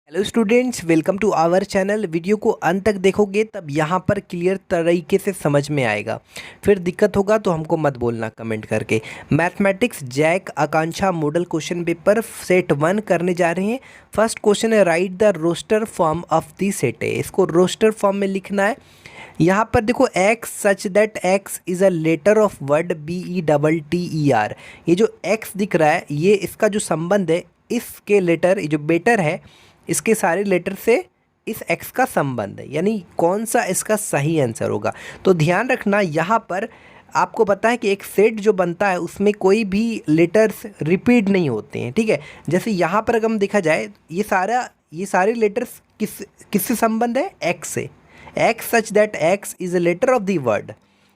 Hello students, welcome to our channel. Video को अंत तक देखोगे तब यहाँ पर क्लियर तरीके से समझ में आएगा। फिर दिक्कत होगा तो हमको मत बोलना कमेंट करके। Mathematics JAC Akanksha model question paper set 1 करने जा रहे हैं। फर्स्ट क्वेश्चन है write the roster form of the set है। इसको रोस्टर फॉर्म में लिखना है। यहाँ पर देखो x such that x is a letter of word BETTER। ये जो एक्स दिख रहा है ये इसका जो संबंध है, इसके लेटर जो बेटर है इसके सारे लेटर से इस x का संबंध है, यानी कौन सा इसका सही आंसर होगा। तो ध्यान रखना यहाँ पर आपको पता है कि एक सेट जो बनता है उसमें कोई भी लेटर्स रिपीट नहीं होते हैं, ठीक है। जैसे यहाँ पर अगर हम देखा जाए ये सारे लेटर्स किससे संबंध है, x से। x such that x is a letter of the word.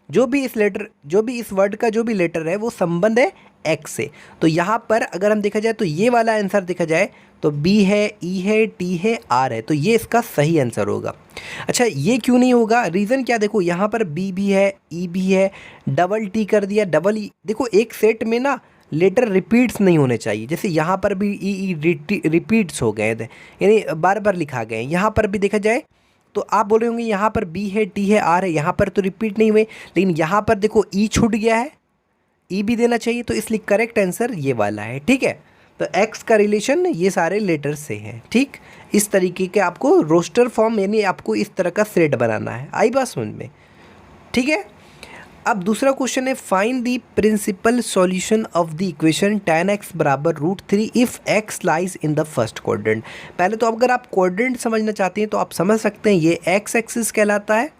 जो भी इस वर्ड का जो भी लेटर है वो संबंध है x से। तो यहाँ पर अगर हम देखा जाए तो ये वाला आंसर देखा जाए तो B है, E है, T है, R है, तो ये इसका सही आंसर होगा। अच्छा, ये क्यों नहीं होगा, रीज़न क्या, देखो यहाँ पर B भी है, E भी है, डबल T कर दिया, डबल E। देखो एक सेट में ना लेटर रिपीट्स नहीं होने चाहिए। जैसे यहाँ पर भी E रिपीट्स हो गए थे, यानी बार बार लिखा गए। यहाँ पर भी देखा जाए तो आप बोल रहे होंगे यहाँ पर B है, T है, R है, यहाँ पर तो रिपीट नहीं हुए, लेकिन यहाँ पर देखो E छूट गया है, E भी देना चाहिए, तो इसलिए करेक्ट आंसर ये वाला है, ठीक है। तो x का रिलेशन ये सारे लेटर से है, ठीक। इस तरीके के आपको रोस्टर फॉर्म यानी आपको इस तरह का सेट बनाना है। आई बात समझ में, ठीक है। अब दूसरा क्वेश्चन है find the principal solution of the equation tan x बराबर √3 if x lies in the first quadrant. पहले तो अगर आप क्वाड्रेंट समझना चाहते हैं तो आप समझ सकते हैं ये x एक्सिस कहलाता है,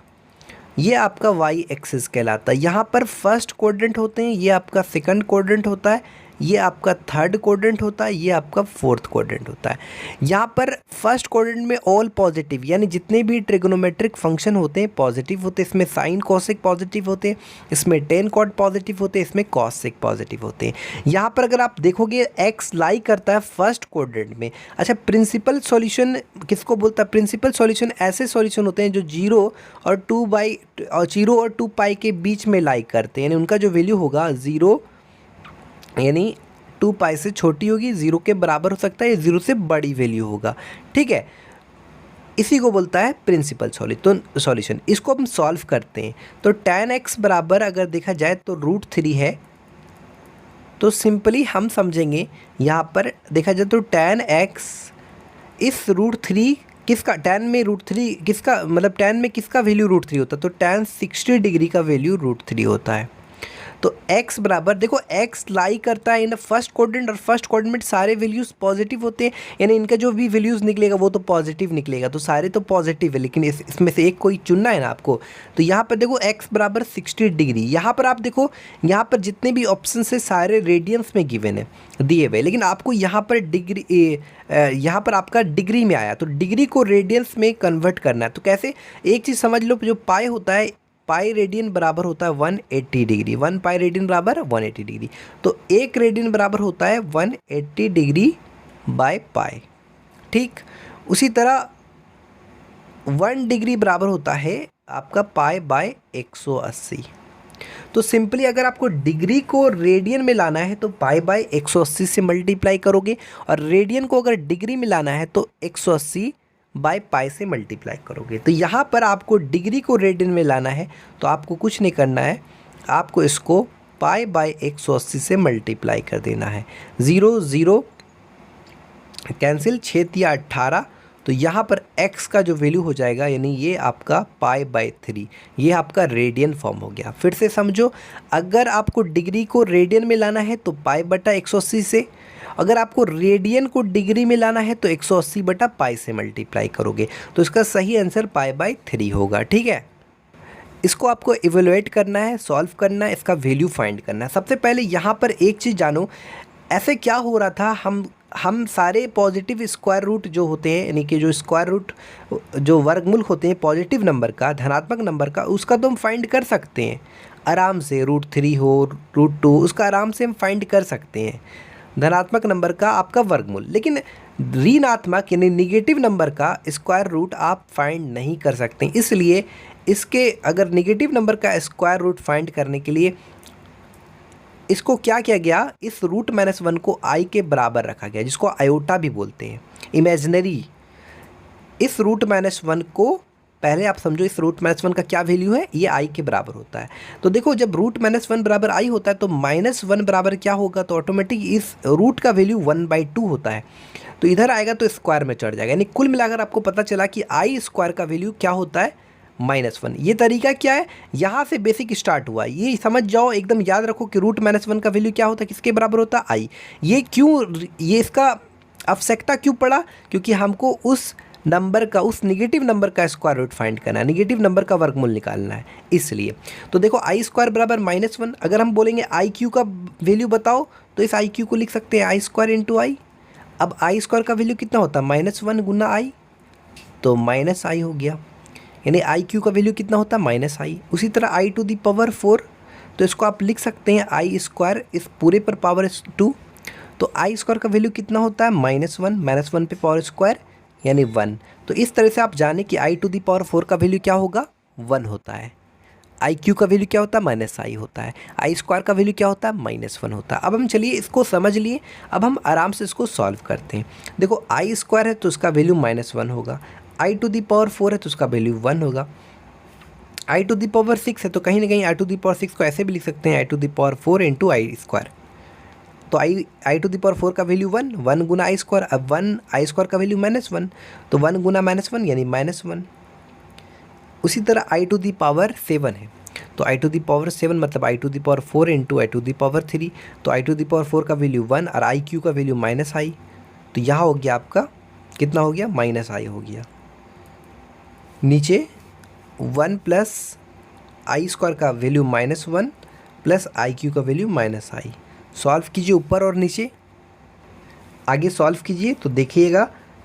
ये आपका y एक्सिस कहलाता है। यहाँ पर फर्स्ट क्वाड्रेंट होते हैं, ये आपका सेकंड क्वाड्रेंट होता है, ये आपका थर्ड क्वाड्रेंट होता है, ये आपका फोर्थ क्वाड्रेंट होता है। यहाँ पर फर्स्ट क्वाड्रेंट में ऑल पॉजिटिव, यानी जितने भी ट्रिग्नोमेट्रिक फंक्शन होते हैं पॉजिटिव होते हैं। इसमें साइन कॉसेक पॉजिटिव होते हैं, इसमें टेन कॉट पॉजिटिव होते हैं, इसमें कॉसेक पॉजिटिव होते हैं। यहाँ पर अगर आप देखोगे एक्स लाई करता है फर्स्ट क्वाड्रेंट में। अच्छा, प्रिंसिपल सॉल्यूशन किसको बोलता है, प्रिंसिपल सॉल्यूशन ऐसे सॉल्यूशन होते हैं जो 0 और 2 पाई के बीच में लाई करते हैं, यानी उनका जो वैल्यू होगा 0 यानी 2 पाई से छोटी होगी, 0 के बराबर हो सकता है, 0 से बड़ी वैल्यू होगा, ठीक है। इसी को बोलता है प्रिंसिपल सॉल्यूशन। इसको हम सॉल्व करते हैं तो tan x बराबर अगर देखा जाए तो √3 है। तो सिंपली हम समझेंगे यहाँ पर देखा जाए तो tan x इस √3 किसका, tan में √3 किसका, मतलब tan में किसका वैल्यू √3 होता है, तो tan 60 डिग्री का वैल्यू √3 होता है। तो x बराबर देखो x लाई करता है इन फर्स्ट क्वाड्रेंट, और फर्स्ट क्वाड्रेंट में सारे वैल्यूज़ पॉजिटिव होते हैं, यानी इनका जो भी वैल्यूज़ निकलेगा वो तो पॉजिटिव निकलेगा। तो सारे तो पॉजिटिव है, लेकिन इसमें से एक कोई चुनना है ना आपको। तो यहाँ पर देखो x बराबर 60 डिग्री। यहाँ पर आप देखो, यहाँ पर जितने भी ऑप्शन है सारे रेडियंस में गिवन है, दिए हुए, लेकिन आपको यहाँ पर यहाँ पर आपका डिग्री में आया, तो डिग्री को रेडियंस में कन्वर्ट करना है। तो कैसे, एक चीज़ समझ लो, जो पाई होता है, पाई रेडियन बराबर होता है 180 डिग्री, 1 पाई रेडियन बराबर 180 डिग्री। तो 1 रेडियन बराबर होता है 180 डिग्री बाय पाई, ठीक। उसी तरह 1 डिग्री बराबर होता है आपका पाई बाय 180। तो सिंपली अगर आपको डिग्री को रेडियन में लाना है तो पाई बाय 180 से मल्टीप्लाई करोगे, और रेडियन को अगर डिग्री में लाना है तो 180 बाय पाई से मल्टीप्लाई करोगे। तो यहाँ पर आपको डिग्री को रेडियन में लाना है तो आपको कुछ नहीं करना है, आपको इसको पाई बाय 180 से मल्टीप्लाई कर देना है। 0 0 कैंसिल, 6 या 18। तो यहाँ पर x का जो वैल्यू हो जाएगा, यानी ये आपका पाई बाय 3, ये आपका रेडियन फॉर्म हो गया। फिर से समझो, अगर आपको डिग्री को रेडियन में लाना है तो पाई बटा 180 से, अगर आपको रेडियन को डिग्री में लाना है तो 180 बटा पाई से मल्टीप्लाई करोगे, तो इसका सही आंसर पाई बाय 3 होगा, ठीक है। इसको आपको इवेलुएट करना है, सॉल्व करना है, इसका वैल्यू फाइंड करना है। सबसे पहले यहाँ पर एक चीज़ जानो, ऐसे क्या हो रहा था, हम सारे पॉजिटिव स्क्वायर रूट जो होते हैं, यानी कि जो स्क्वायर रूट जो वर्गमूल होते हैं पॉजिटिव नंबर का, धनात्मक नंबर का, उसका तो हम फाइंड कर सकते हैं आराम से। √3 हो, √2, उसका आराम से हम फाइंड कर सकते हैं, धनात्मक नंबर का आपका वर्गमूल। लेकिन ऋणात्मक यानी निगेटिव नंबर का स्क्वायर रूट आप फाइंड नहीं कर सकते। इसलिए इसके अगर निगेटिव नंबर का स्क्वायर रूट फाइंड करने के लिए इसको क्या किया गया, इस √-1 को i के बराबर रखा गया, जिसको आयोटा भी बोलते हैं, इमेजिनरी इस रूट माइनस वन को पहले आप समझो, इस रूट माइनस वन का क्या वैल्यू है, ये आई के बराबर होता है। तो देखो जब रूट माइनस वन बराबर आई होता है तो माइनस वन बराबर क्या होगा, तो ऑटोमेटिक इस रूट का वैल्यू 1/2 होता है। तो इधर आएगा तो स्क्वायर में चढ़ जाएगा, यानी कुल मिलाकर आपको पता चला कि आई स्क्वायर का वैल्यू क्या होता है, -1। ये तरीका क्या है, यहाँ से बेसिक स्टार्ट हुआ, ये समझ जाओ, एकदम याद रखो कि रूट माइनस वन का वैल्यू क्या होता है, किसके बराबर होता है, आई। ये क्यों, ये इसका आवश्यकता क्यों पड़ा, क्योंकि हमको उस नंबर का, उस निगेटिव नंबर का स्क्वायर रूट फाइंड करना है, निगेटिव नंबर का वर्गमूल निकालना है, इसलिए। तो देखो आई स्क्वायर बराबर -1। अगर हम बोलेंगे आई क्यू का वैल्यू बताओ, तो इस आई क्यू को लिख सकते हैं आई स्क्वायर इंटू आई। अब आई स्क्वायर का वैल्यू कितना होता है, -1 गुना आई, तो माइनस आई हो गया, यानी आई क्यू का वैल्यू कितना होता है, -i। उसी तरह आई टू दी पावर 4, तो इसको आप लिख सकते हैं आई स्क्वायर, इस पूरे पर पावर 2, तो आई स्क्वायर का वैल्यू कितना होता है, -1, -1 पे पावर स्क्वायर यानी 1। तो इस तरह से आप जाने कि आई टू दी पावर 4 का वैल्यू क्या होगा, 1 होता है। आई क्यू का वैल्यू क्या होता है, -i होता है। आई स्क्वायर का वैल्यू क्या होता है, -1 होता है। अब हम चलिए इसको समझ लिए, अब हम आराम से इसको सॉल्व करते हैं। देखो आई स्क्वायर है तो उसका वैल्यू -1 होगा, आई टू दी पावर 4 है तो उसका वैल्यू 1 होगा, आई टू दी पावर 6 है तो कहीं ना कहीं आई टू दी पावर 6 को ऐसे भी लिख सकते हैं, i to the power 4 into i square. तो आई टू दी पावर 4 का वैल्यू 1 गुना आई स्क्वायर। अब 1 आई स्क्वायर का वैल्यू -1, तो 1 गुना -1 यानी -1। उसी तरह आई टू दी पावर 7 है, तो आई टू दी पावर 7 मतलब i to the power 4 into i to the power 3, तो आई टू दी पावर 4 का वैल्यू 1 और आई क्यू का वैल्यू -i, तो यहाँ हो गया आपका कितना हो गया, -i हो गया। नीचे 1 प्लस आई स्क्वायर का वैल्यू -1 प्लस आई क्यू का वैल्यू -i। सॉल्व कीजिए ऊपर और नीचे, आगे सॉल्व कीजिए तो देखिएगा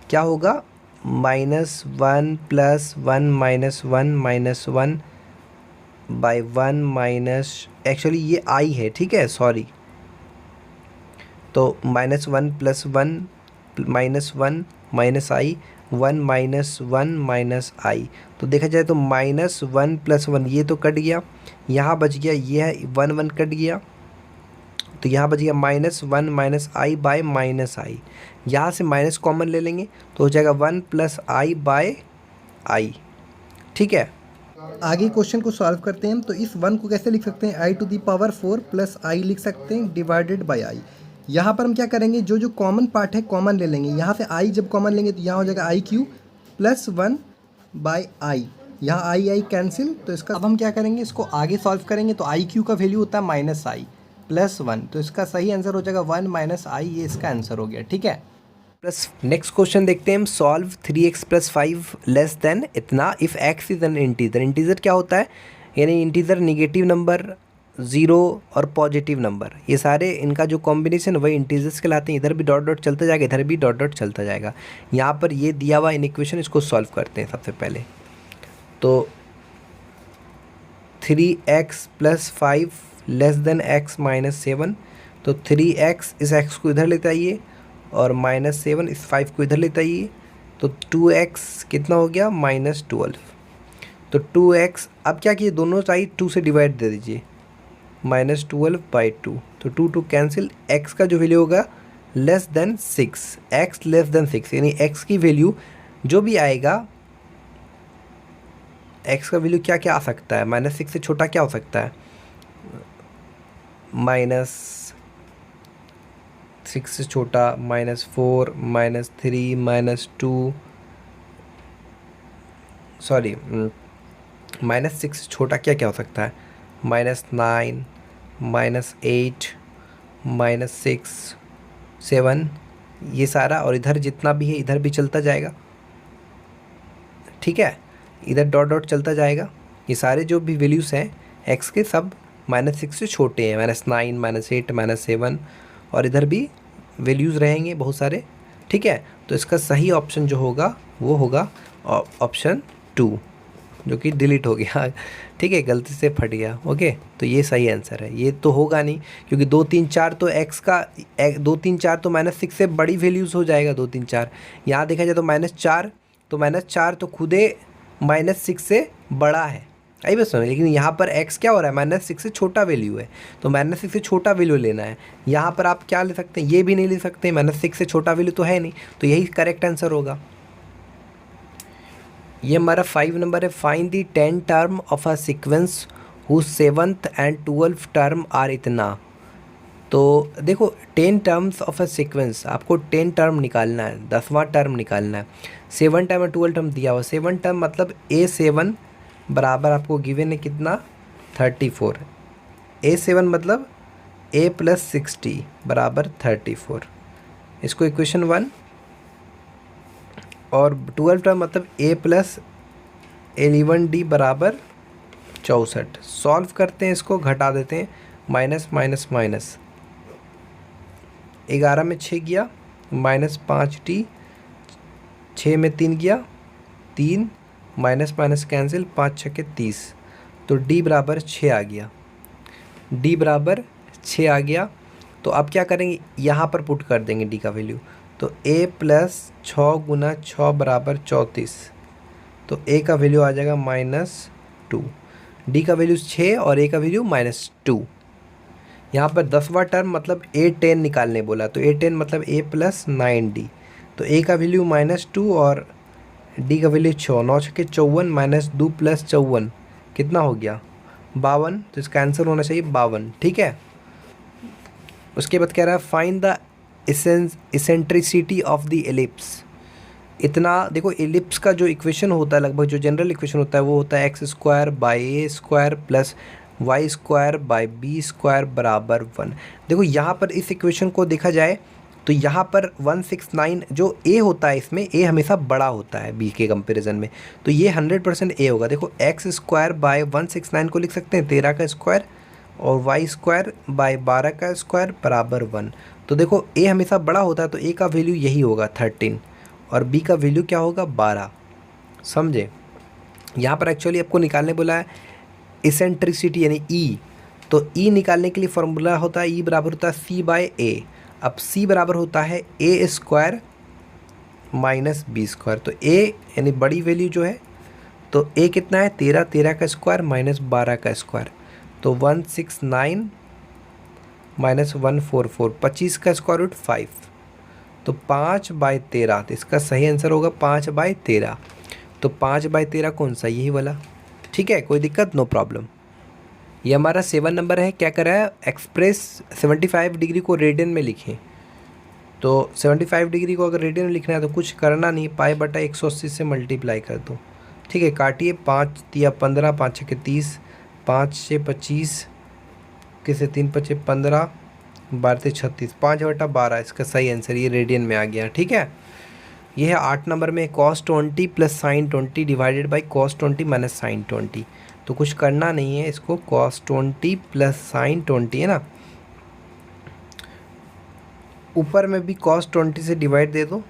क्या होगा, -1 प्लस 1 -1 -1 बाई 1 माइनस, एक्चुअली ये आई है, ठीक है, सॉरी। तो -1 प्लस 1 -1 -i, 1 -1 -i। तो देखा जाए तो -1 प्लस 1 ये तो कट गया, यहाँ बच गया, ये है 1 1 कट गया, तो यहाँ बच गया -1 -i बाय -i। यहाँ से माइनस कॉमन ले लेंगे तो हो जाएगा 1 प्लस i बाय i, ठीक है। आगे क्वेश्चन को सॉल्व करते हैं हम। तो इस 1 को कैसे लिख सकते हैं, i to the power 4 plus आई लिख सकते हैं डिवाइडेड बाय आई। यहाँ पर हम क्या करेंगे, जो जो कॉमन पार्ट है कॉमन ले लेंगे, यहाँ से आई जब कॉमन लेंगे तो यहाँ हो जाएगा आई क्यू प्लस 1 बाय आई, यहाँ आई कैंसिल। तो इसका अब हम क्या करेंगे, इसको आगे सॉल्व करेंगे, तो आई क्यू का वैल्यू होता है -i प्लस 1, तो इसका सही आंसर हो जाएगा 1 -i, ये इसका आंसर हो गया, ठीक है। प्लस नेक्स्ट क्वेश्चन देखते हैं हम, सॉल्व 3x + 5 लेस देन इतना if x is an integer. Integer क्या होता है, यानी इंटीजर निगेटिव नंबर, ज़ीरो और पॉजिटिव नंबर, ये सारे इनका जो कॉम्बिनेशन वही इंटीजर्स कहलाते हैं। इधर भी डॉट डॉट चलता जाएगा, इधर भी डॉट डॉट चलता जाएगा। यहाँ पर ये दिया हुआ इन इक्वेशन, इसको सॉल्व करते हैं सबसे पहले। तो 3x + 5 लेस देन x - 7, तो 3x इस x को इधर लेते आइए और -7 इस 5 को इधर लेते आइए, तो 2x कितना हो गया, -12। तो 2x, अब क्या किए, दोनों साइड 2 से डिवाइड दे दीजिए, -12/2, तो 2 2 कैंसिल। x का जो वैल्यू होगा less than 6, x less than 6, यानी x की वैल्यू जो भी आएगा, x का वैल्यू क्या क्या आ सकता है, -6 से छोटा क्या हो सकता है, -6 से छोटा, -4 -3 -2, सॉरी -6 से छोटा क्या क्या हो सकता है, -9 -8 -6 7, ये सारा, और इधर जितना भी है इधर भी चलता जाएगा, ठीक है, इधर डॉट डॉट चलता जाएगा। ये सारे जो भी वैल्यूज़ हैं x के सब -6 से छोटे हैं, -9 -8 -7, और इधर भी वैल्यूज़ रहेंगे बहुत सारे, ठीक है। तो इसका सही ऑप्शन जो होगा वो होगा ऑप्शन 2, जो कि डिलीट हो गया, ठीक है, गलती से फट गया, ओके। तो ये सही आंसर है, ये तो होगा नहीं, क्योंकि 2 3 4 तो x का 2 3 4 तो -6 से बड़ी वैल्यूज़ हो जाएगा, 2 3 4। यहाँ देखा जाए तो -4, तो -4 तो खुदे -6 से बड़ा है, आई बस सुनो। लेकिन यहाँ पर x क्या हो रहा है, -6 से छोटा वैल्यू है, तो -6 से छोटा वैल्यू लेना है। यहाँ पर आप क्या ले सकते हैं, ये भी नहीं ले सकते, -6 से छोटा वैल्यू तो है नहीं, तो यही करेक्ट आंसर होगा। ये हमारा 5 नंबर है। Find the 10 term of a sequence whose 7th and 12th term are इतना। तो देखो 10 टर्म्स ऑफ अ सीक्वेंस, आपको 10 टर्म निकालना है, 10वां टर्म निकालना है। 7 टर्म और 12 टर्म दिया हुआ। 7 टर्म मतलब A7 बराबर आपको गिवन है कितना, 34। A7 मतलब A + 60 बराबर 34, इसको इक्वेशन 1। और 12 टर्म मतलब A + 11D बराबर 64। सॉल्व करते हैं, इसको घटा देते हैं, माइनस माइनस माइनस, 11 में 6 गया, -5D, 6 में 3 गया 3, माइनस माइनस कैंसिल, 5 छक्के 30, तो D बराबर 6 आ गया। D बराबर 6 आ गया। तो अब क्या करेंगे, यहाँ पर पुट कर देंगे D का वैल्यू। तो A + 6 × 6 बराबर 34, तो A का वैल्यू आ जाएगा -2। D का वैल्यू 6 और A का वैल्यू -2। यहाँ पर 10वां टर्म मतलब A10 निकालने बोला, तो A10 मतलब A + 9D, तो A का वैल्यू -2 और D का वैल्यू 6, 9 छक्के 54, -2 + 54 कितना हो गया, 52। तो इसका आंसर होना चाहिए 52, ठीक है। उसके बाद कह रहा है find the eccentricity of the ellipse. इतना देखो, एलिप्स का जो इक्वेशन होता है, लगभग जो जनरल इक्वेशन होता है वो होता है x² / a² + y² / b² बराबर 1। देखो यहाँ पर इस इक्वेशन को देखा जाए तो यहाँ पर 169 जो a होता है, इसमें a हमेशा बड़ा होता है b के कंपैरिजन में, तो ये 100% a होगा। देखो x² / 169 को लिख सकते हैं 13 का स्क्वायर, और y² / 12 का स्क्वायर बराबर 1। तो देखो a हमेशा बड़ा होता है, तो a का वैल्यू यही होगा 13, और b का वैल्यू क्या होगा 12, समझे। यहाँ पर एक्चुअली आपको निकालने बोला है इसेंट्रिसिटी यानी E, तो E निकालने के लिए फॉर्मूला होता है E बराबर होता है C/A। अब C बराबर होता है A² - B², तो A यानी बड़ी वैल्यू जो है, तो A कितना है 13, 13 का स्क्वायर -12 का स्क्वायर, तो 169 - 144, 25 का स्क्वायर रूट 5, तो 5/13, तो इसका सही आंसर होगा 5/13। तो 5/13 कौन सा, यही वाला, ठीक है, कोई दिक्कत, नो प्रॉब्लम। ये हमारा 7 नंबर है। क्या कर रहा है, एक्सप्रेस 75 डिग्री को रेडियन में लिखें। तो 75 डिग्री को अगर रेडियन में लिखना है तो कुछ करना नहीं, π/180 से मल्टीप्लाई कर दो, ठीक है। काटिए, 5 × 15, 5 छक्के 30, 5 से 25, किसे 3 × 5 15, 12 से 36, 5/12, इसका सही आंसर ये रेडियन में आ गया, ठीक है। यह है 8 नंबर में cos 20 + sin 20 divided by cos 20 - sin 20। तो कुछ करना नहीं है, इसको cos 20 + sin 20 है ना, ऊपर में भी cos 20 से डिवाइड दे दो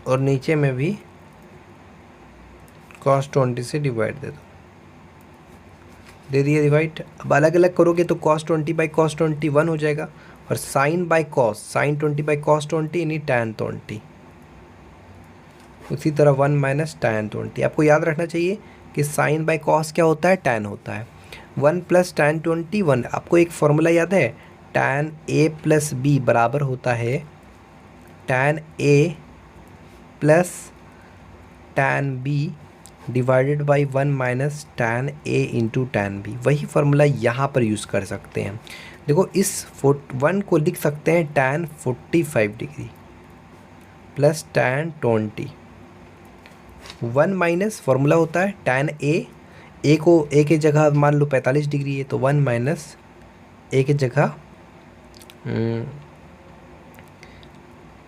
और नीचे में भी cos 20 से डिवाइड दे दो, दे दिए डिवाइड। अब अलग अलग करोगे तो cos 20/cos 20 1 हो जाएगा, और sin/cos sin 20/cos 20 यानी tan 20, उसी तरह 1 - tan 20। आपको याद रखना चाहिए कि sin/cos क्या होता है, tan होता है। 1 + tan 20 1। आपको एक फॉर्मूला याद है, tan A + B बराबर होता है tan A + tan B divided by 1 - tan A × tan B। वही फार्मूला यहाँ पर यूज़ कर सकते हैं। देखो इस 1 को लिख सकते हैं tan 45 degree + tan 20, 1 minus formula होता है tan A को A की जगह मान लो 45 डिग्री है, तो 1 - A की जगह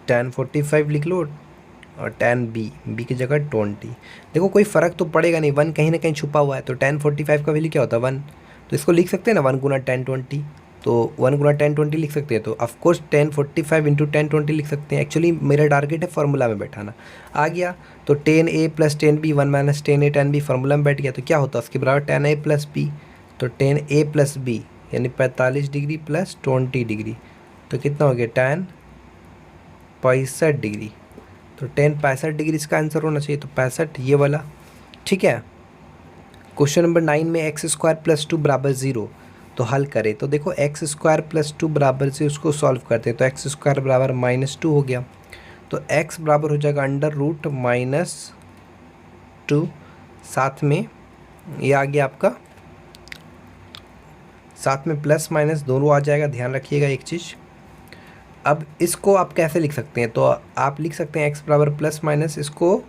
tan 45 लिख लो, और tan B की जगह 20। देखो कोई फ़र्क तो पड़ेगा नहीं, 1 कहीं ना कहीं छुपा हुआ है, तो tan 45 का वैल्यू क्या होता है 1, तो इसको लिख सकते हैं ना 1 × tan 20, तो 1 × tan 20 लिख सकते हैं। तो ऑफकोर्स tan 45 × tan 20 लिख सकते हैं। एक्चुअली मेरा टारगेट है फार्मूला में बैठाना, आ गया। तो tan A + tan B 1 - tan A tan B formula में बैठ गया, तो क्या होता है उसके बराबर tan A + B, तो tan A + B यानी 45 डिग्री + 20 डिग्री, तो कितना हो गया tan 65 डिग्री, तो tan 65 डिग्री इसका आंसर होना चाहिए, तो 65 ये वाला, ठीक है। क्वेश्चन नंबर 9 में x² + 2 बराबर 0, तो हल करें। तो देखो x² + 2 बराबर 0, उसको सॉल्व करते हैं, तो x² बराबर -2 हो गया, तो x बराबर हो जाएगा अंडर रूट -2, साथ में ये आ गया आपका, साथ में प्लस माइनस दोनों आ जाएगा, ध्यान रखिएगा एक चीज़। अब इसको आप कैसे लिख सकते हैं, तो आप लिख सकते हैं x बराबर प्लस माइनस, इसको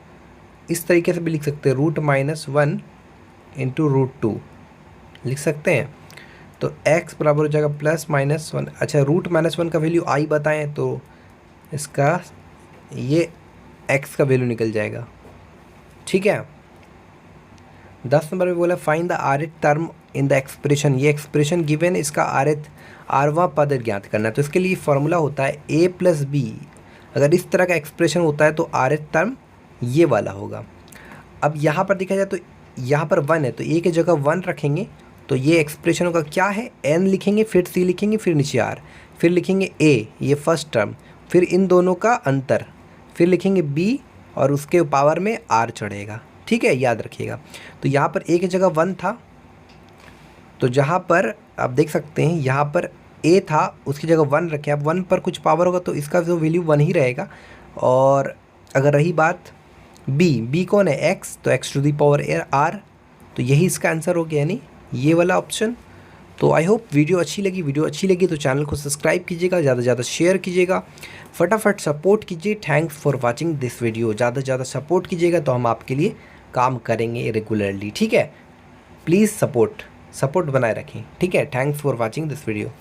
इस तरीके से भी लिख सकते हैं, √-1 इंटू √2 लिख सकते हैं। तो x बराबर हो जाएगा +-1। अच्छा, √-1 का वैल्यू i बताएं तो इसका ये x का वैल्यू निकल जाएगा। ठीक है। 10 नंबर में बोला find the rth term in the expression. ये एक्सप्रेशन गिवन, इसका rवां पद ज्ञात करना है। तो इसके लिए फॉर्मूला होता है a + b। अगर इस तरह का एक्सप्रेशन होता है तो rth टर्म ये वाला होगा। अब यहाँ पर देखा जाए तो यहाँ पर 1 है, तो a की जगह 1 रखेंगे तो ये एक्सप्रेशन होगा क्या है, n लिखेंगे, फिर c लिखेंगे, फिर नीचे r, फिर लिखेंगे a, ये फर्स्ट टर्म, फिर इन दोनों का अंतर, फिर लिखेंगे b और उसके पावर में r चढ़ेगा। ठीक है, याद रखिएगा। तो यहाँ पर a की जगह 1 था, तो जहाँ पर आप देख सकते हैं यहाँ पर a था उसकी जगह 1 रखें। अब 1 पर कुछ पावर होगा तो इसका जो वैल्यू 1 ही रहेगा। और अगर रही बात b कौन है, x, तो x⁴ r, तो यही इसका आंसर हो गया, यानी ये वाला ऑप्शन। तो आई होप वीडियो अच्छी लगी तो चैनल को सब्सक्राइब कीजिएगा, ज़्यादा से ज़्यादा शेयर कीजिएगा, फटाफट सपोर्ट कीजिए। Thanks for watching this video. ज़्यादा से ज़्यादा सपोर्ट कीजिएगा तो हम आपके लिए काम करेंगे रेगुलरली। ठीक है, प्लीज़ सपोर्ट बनाए रखें। ठीक है, thanks for watching this video.